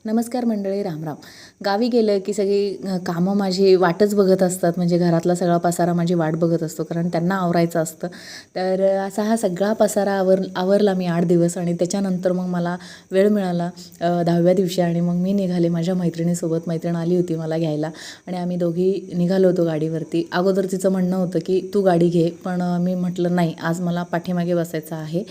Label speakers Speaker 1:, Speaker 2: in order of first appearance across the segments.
Speaker 1: नमस्कार मंडळी, रामराम. गावी गेलं की सगळी कामं माझी वाटच बघत असतात. म्हणजे घरातला सगळा पसारा माझी वाट बघत असतो, कारण त्यांना आवरायचं असतं. तर असा हा सगळा पसारा आवरला मी 8 दिवस आणि त्याच्यानंतर मग मला वेळ मिळाला 10व्या दिवशी आणि मग मी निघाले माझ्या मैत्रिणीसोबत. मैत्रीण आली होती मला घ्यायला आणि आम्ही दोघी निघालो होतो गाडीवरती. अगोदर तिचं म्हणणं होतं की तू गाडी घे, पण मी म्हटलं नाही, आज मला पाठीमागे बसायचं आहे.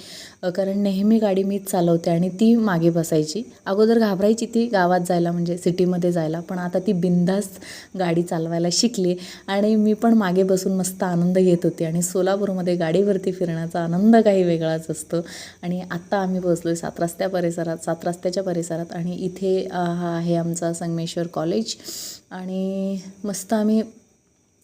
Speaker 1: कारण नेहमी गाडी मीच चालवते आणि ती मागे बसायची. अगोदर घाबरायची ती गावात जायला, म्हणजे सिटीमध्ये जायला, पण आता ती बिनधास्त गाडी चालवायला शिकली आणि मी पण मागे बसून मस्त आनंद घेत होते. आणि सोलापूरमध्ये गाडीवरती फिरण्याचा आनंद काही वेगळाच असतो. आणि आत्ता आम्ही पोहोचलो आहे 7 रस्त्याच्या परिसरात आणि इथे हा आहे आमचा संगमेश्वर कॉलेज. आणि मस्त आम्ही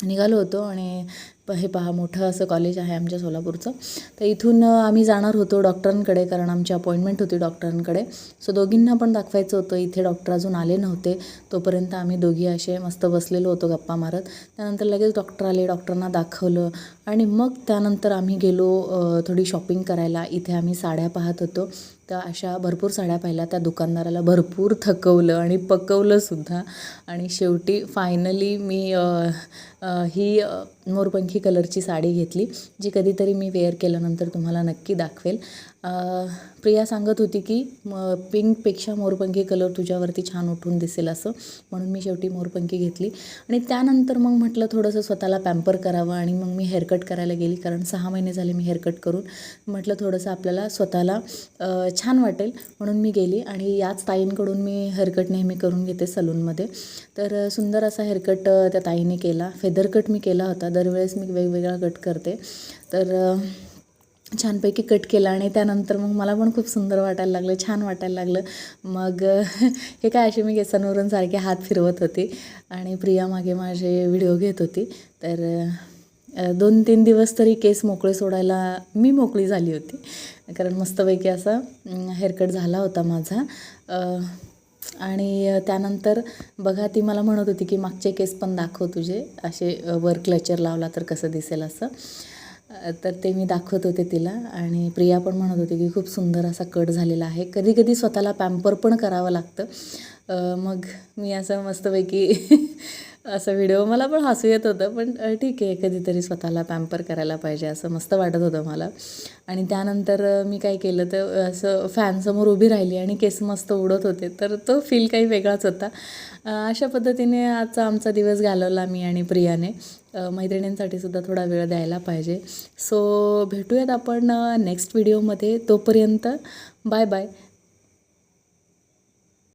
Speaker 1: निघालो होतो आणि हे पहा, मोठं असं कॉलेज आहे आमच्या सोलापूरचं. तर इथून आम्ही जाणार होतो डॉक्टरांकडे, कारण आमची अपॉइंटमेंट होती डॉक्टरांकडे. सो दोघींना पण दाखवायचं होतं. इथे डॉक्टर अजून आले नव्हते, तोपर्यंत आम्ही दोघी असे मस्त बसलेलो होतो गप्पा मारत. त्यानंतर लगेच डॉक्टर आले, डॉक्टरांना दाखवलं आणि मग त्यानंतर आम्ही गेलो थोडी शॉपिंग करायला. इथे आम्ही साड्या पाहत होतो, तर अशा भरपूर साड्या पाहिल्या. त्या दुकानदाराला भरपूर थकवलं आणि पकवलंसुद्धा. आणि शेवटी फायनली मी ही मोरपंखी कलरची साडी घेतली, जी कधीतरी मी वेअर केल्यानंतर तुम्हाला नक्की दाखवेल. प्रिया सांगत होती की पिंकपेक्षा मोरपंखी कलर तुझ्यावरती छान उठून दिसेल असं, म्हणून मी शेवटी मोरपंखी घेतली. आणि त्यानंतर मग म्हटलं थोडंसं स्वतःला पॅम्पर करावं आणि मग मी हेअरकट करायला गेली, कारण 6 महिने झाले मी हेअरकट करून. म्हटलं थोडंसं आपल्याला स्वतःला छान वाटेल म्हणून मी गेली आणि याच ताईंकडून मी हेअरकट नेहमी करून घेते सलूनमध्ये. तर सुंदर असा हेअरकट त्या ताईने केला. फेदर कट मी केला होता, दरवेळेस मी वेगवेगळा कट करते. तर छानपैकी कट केला आणि त्यानंतर मग मला पण खूप सुंदर वाटायला लागलं, छान वाटायला लागलं. मग हे काय, असे मी केसांवरून सारखे हात फिरवत होते आणि प्रिया मागे माझे व्हिडिओ घेत होती. तर 2-3 दिवस तरी केस मोकळे सोडायला मी मोकळी झाली होती, कारण मस्तपैकी असा हेअरकट झाला होता माझा. आणि त्यानंतर बघा, ती मला म्हणत होती की मागचे केस पण दाखव तुझे, असे वर क्लचर लावला तर कसं दिसेल असं. तर ते मी दाखवत होते तिला आणि प्रिया पण म्हणत होती की खूप सुंदर असा कट झालेला आहे. कधी कधी स्वतःला पॅम्पर पण करावं लागतं. मग मी असं मस्तपैकी असं व्हिडिओ, मला पण हसू येत होतं, पण ठीक आहे, कधीतरी स्वतःला पॅम्पर करायला पाहिजे असं मस्त वाटत होतं मला. आणि त्यानंतर मी काय केलं, तर असं फॅनसमोर उभी राहिली आणि केस मस्त उडत होते, तर तो फील काही वेगळाच होता. अशा पद्धतीने आजचा आमचा दिवस घालवला मी आणि प्रियाने. मैत्रिणींसाठी सुद्धा थोडा वेळ द्यायला पाहिजे. सो भेटूयात आपण नेक्स्ट व्हिडिओमध्ये. तोपर्यंत बाय बाय.